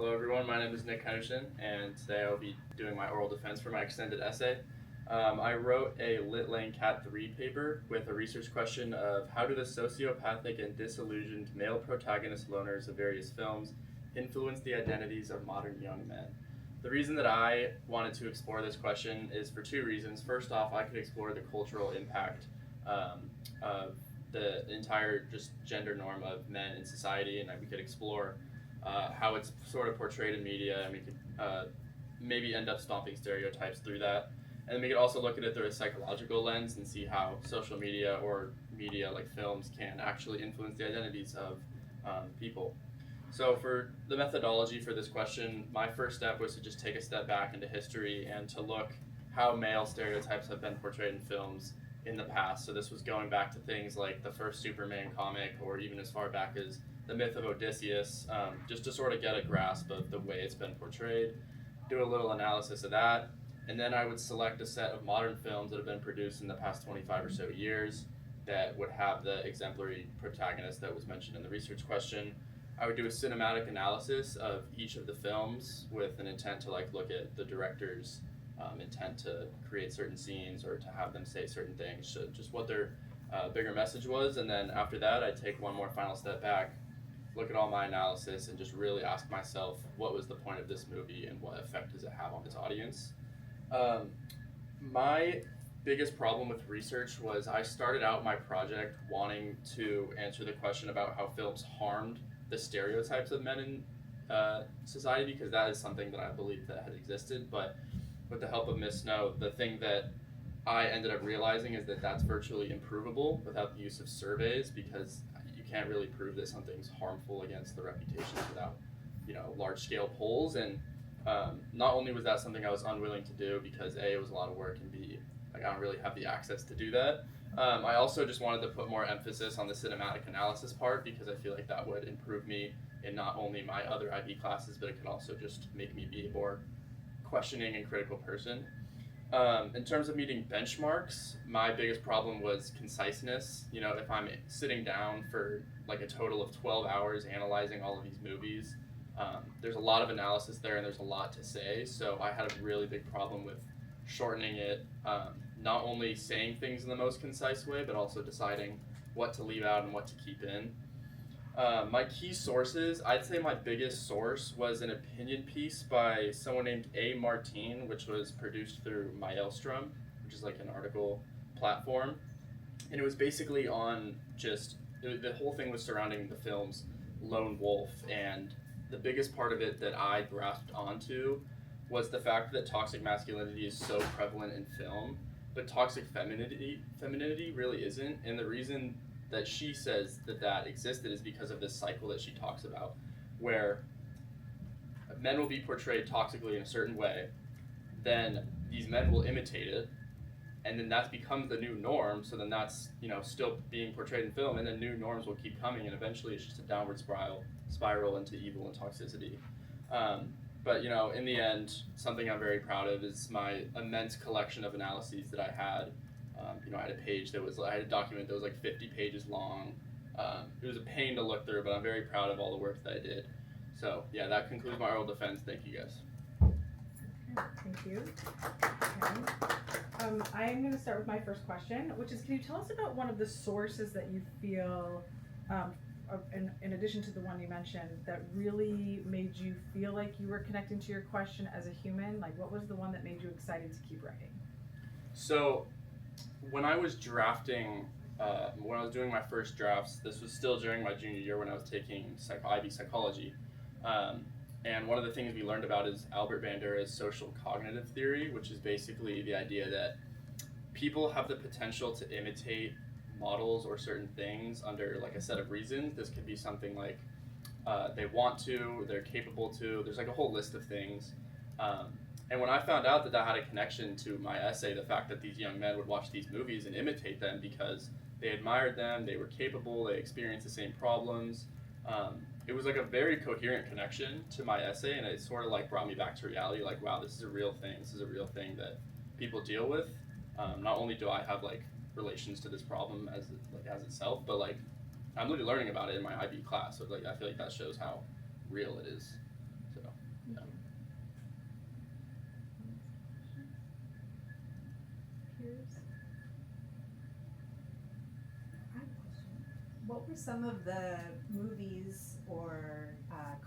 Hello, everyone. My name is Nick Henderson, and today I'll be doing my oral defense for my extended essay. I wrote a Lit Lang Cat 3 paper with a research question of how do the sociopathic and disillusioned male protagonist loners of various films influence the identities of modern young men? The reason that I wanted to explore this question is for two reasons. First off, I could explore the cultural impact of the entire just gender norm of men in society, and we could explore how it's sort of portrayed in media, and we could maybe end up stomping stereotypes through that. And then we could also look at it through a psychological lens and see how social media or media like films can actually influence the identities of people. So for the methodology for this question, my first step was to just take a step back into history and to look how male stereotypes have been portrayed in films in the past. So this was going back to things like the first Superman comic, or even as far back as the myth of Odysseus, just to sort of get a grasp of the way it's been portrayed, do a little analysis of that, and then I would select a set of modern films that have been produced in the past 25 or so years that would have the exemplary protagonist that was mentioned in the research question. I would do a cinematic analysis of each of the films with an intent to look at the director's intent to create certain scenes or to have them say certain things, so just what their bigger message was. And then after that, I'd take one more final step back, look at all my analysis, and just really ask myself, what was the point of this movie and what effect does it have on its audience? My biggest problem with research was I started out my project wanting to answer the question about how films harmed the stereotypes of men in society, because that is something that I believe that had existed. But with the help of Miss Snow, the thing that I ended up realizing is that that's virtually improvable without the use of surveys, because you can't really prove that something's harmful against the reputation without, large-scale polls. And not only was that something I was unwilling to do because A, it was a lot of work, and B, I don't really have the access to do that. I also just wanted to put more emphasis on the cinematic analysis part, because I feel like that would improve me in not only my other IB classes, but it could also just make me be a more questioning and critical person. In terms of meeting benchmarks, my biggest problem was conciseness. If I'm sitting down for a total of 12 hours analyzing all of these movies, there's a lot of analysis there and there's a lot to say. So I had a really big problem with shortening it, not only saying things in the most concise way, but also deciding what to leave out and what to keep in. My key sources, I'd say my biggest source was an opinion piece by someone named A. Martine, which was produced through Maelstrom, which is an article platform. And it was basically on the whole thing was surrounding the film's Lone Wolf. And the biggest part of it that I grasped onto was the fact that toxic masculinity is so prevalent in film, but toxic femininity really isn't. And the reason that she says that existed is because of this cycle that she talks about, where men will be portrayed toxically in a certain way, then these men will imitate it, and then that becomes the new norm. So then that's still being portrayed in film, and then new norms will keep coming, and eventually it's just a downward spiral into evil and toxicity. But in the end, something I'm very proud of is my immense collection of analyses that I had. I had a document that was 50 pages long. It was a pain to look through, but I'm very proud of all the work that I did. So yeah, that concludes my oral defense. Thank you guys. Thank you. Okay. I'm going to start with my first question, which is, can you tell us about one of the sources that you feel, in addition to the one you mentioned, that really made you feel like you were connecting to your question as a human? What was the one that made you excited to keep writing? So when I was drafting, when I was doing my first drafts, this was still during my junior year when I was taking IB psychology. And one of the things we learned about is Albert Bandura's social cognitive theory, which is basically the idea that people have the potential to imitate models or certain things under a set of reasons. This could be something like they want to, they're capable to, there's a whole list of things. And when I found out that had a connection to my essay, the fact that these young men would watch these movies and imitate them because they admired them, they were capable, they experienced the same problems, it was a very coherent connection to my essay, and it sort of brought me back to reality. Wow, this is a real thing. This is a real thing that people deal with. Not only do I have relations to this problem as itself, but I'm literally learning about it in my IB class. So I feel like that shows how real it is. So Thank Yeah. you. Peers? I have a question. What were some of the movies or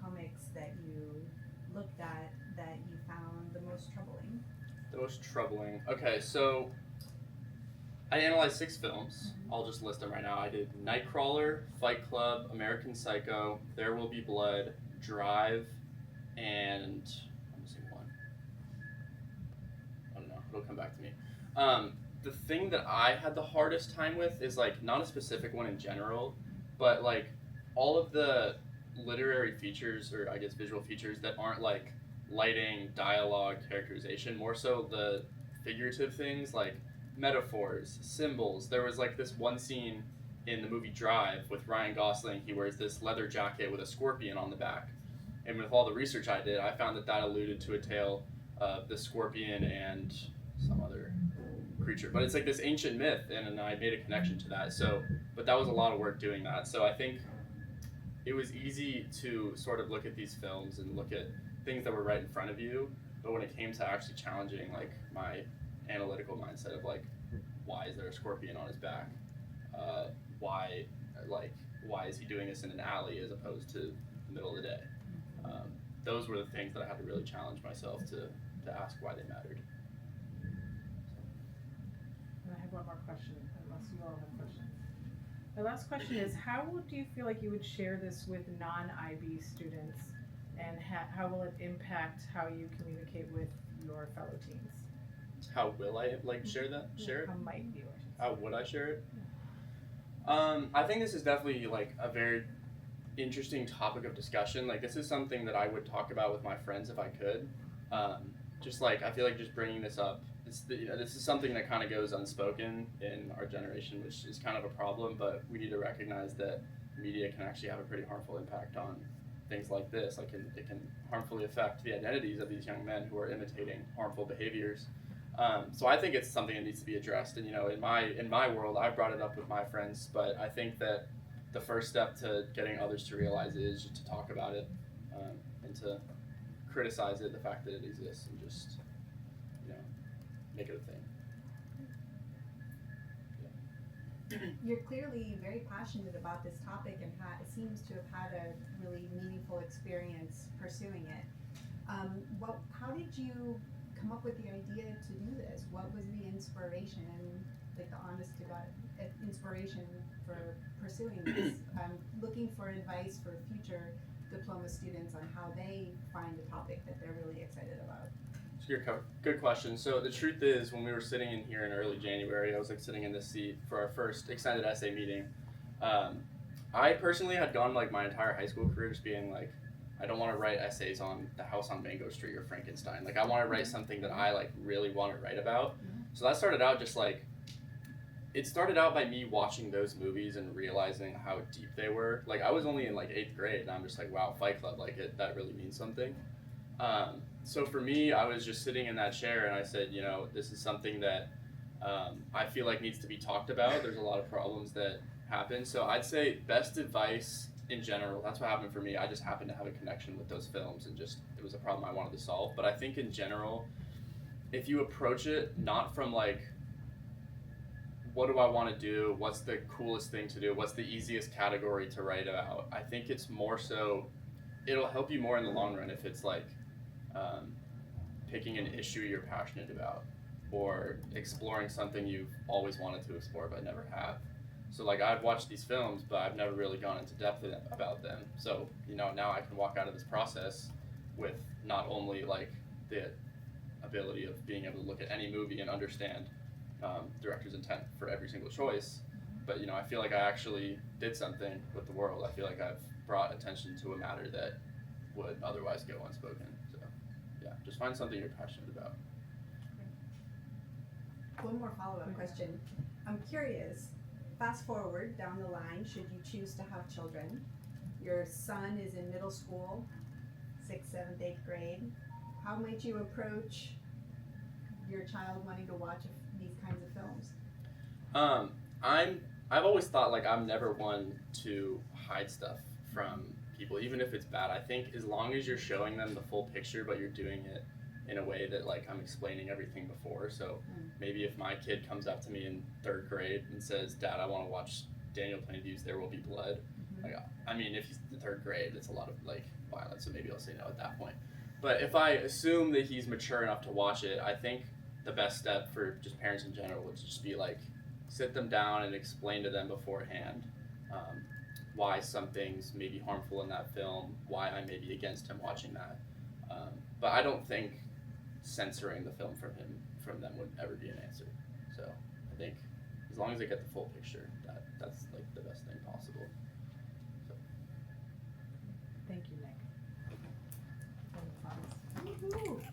comics that you looked at that you found the most troubling? The most troubling. Okay, so I analyzed 6 films. I'll just list them right now. I did Nightcrawler, Fight Club, American Psycho, There Will Be Blood, Drive, and I'm missing one. I don't know. It'll come back to me. The thing that I had the hardest time with is like not a specific one in general, but like all of the literary features or I guess visual features that aren't like lighting, dialogue, characterization, more so the figurative things like metaphors, symbols. There was like this one scene in the movie Drive with Ryan Gosling. He wears this leather jacket with a scorpion on the back. And with all the research I did, I found that alluded to a tale of the scorpion and some other creature. But it's like this ancient myth, and I made a connection to that. So, but that was a lot of work doing that. So I think it was easy to sort of look at these films and look at things that were right in front of you. But when it came to actually challenging like my analytical mindset of like, why is there a scorpion on his back? Why, why is he doing this in an alley as opposed to the middle of the day? Those were the things that I had to really challenge myself to ask why they mattered. And I have one more question, unless you all have questions. My last question is, how do you feel like you would share this with non-IB students, and how will it impact how you communicate with your fellow teens? How will I share that? Share it? How might you? I should say. How would I share it? I think this is definitely like a very interesting topic of discussion. Like this is something that I would talk about with my friends if I could. Just like I feel like just bringing this up. This is something that kind of goes unspoken in our generation, which is kind of a problem. But we need to recognize that media can actually have a pretty harmful impact on things like this. Like it can harmfully affect the identities of these young men who are imitating harmful behaviors. So I think it's something that needs to be addressed. And in my world, I've brought it up with my friends. But I think that the first step to getting others to realize it is just to talk about it and to criticize it, the fact that it exists, and just make it a thing. You're clearly very passionate about this topic and it seems to have had a really meaningful experience pursuing it. How did you come up with the idea to do this? What was the inspiration and like the honest to God inspiration for pursuing this? Looking for advice for future diploma students on how they find a topic that they're really excited about. Good question. So the truth is, when we were sitting in here in early January, I was like sitting in this seat for our first extended essay meeting. I personally had gone like my entire high school career just being like, I don't want to write essays on the house on Mango Street or Frankenstein. Like I want to write something that I like really want to write about. So that started out just like, it started out by me watching those movies and realizing how deep they were. Like I was only in like 8th grade and I'm just like, wow, Fight Club, like that really means something. So for me, I was just sitting in that chair and I said, this is something that I feel like needs to be talked about. There's a lot of problems that happen. So I'd say best advice in general, that's what happened for me. I just happened to have a connection with those films and just, it was a problem I wanted to solve. But I think in general, if you approach it not from like, what do I want to do? What's the coolest thing to do? What's the easiest category to write about? I think it's more so, it'll help you more in the long run if it's like, picking an issue you're passionate about or exploring something you've always wanted to explore but never have. So like I've watched these films but I've never really gone into depth about them. So now I can walk out of this process with not only like the ability of being able to look at any movie and understand director's intent for every single choice, but I feel like I actually did something with the world. I feel like I've brought attention to a matter that would otherwise go unspoken. Yeah, just find something you're passionate about. One more follow-up question. I'm curious, fast forward down the line, should you choose to have children, your son is in middle school, 6th, 7th, 8th grade, how might you approach your child wanting to watch these kinds of films? I've always thought like I'm never one to hide stuff from people, even if it's bad. I think as long as you're showing them the full picture, but you're doing it in a way that like I'm explaining everything before. So maybe if my kid comes up to me in 3rd grade and says, "Dad, I want to watch Daniel Plainview's There Will Be Blood," like, I mean, if he's in 3rd grade, it's a lot of like violence, so maybe I'll say no at that point. But if I assume that he's mature enough to watch it, I think the best step for just parents in general would just be like sit them down and explain to them beforehand why some things may be harmful in that film, why I may be against him watching that. But I don't think censoring the film from them would ever be an answer. So I think as long as they get the full picture, that's like the best thing possible. Thank you, Nick. Woohoo.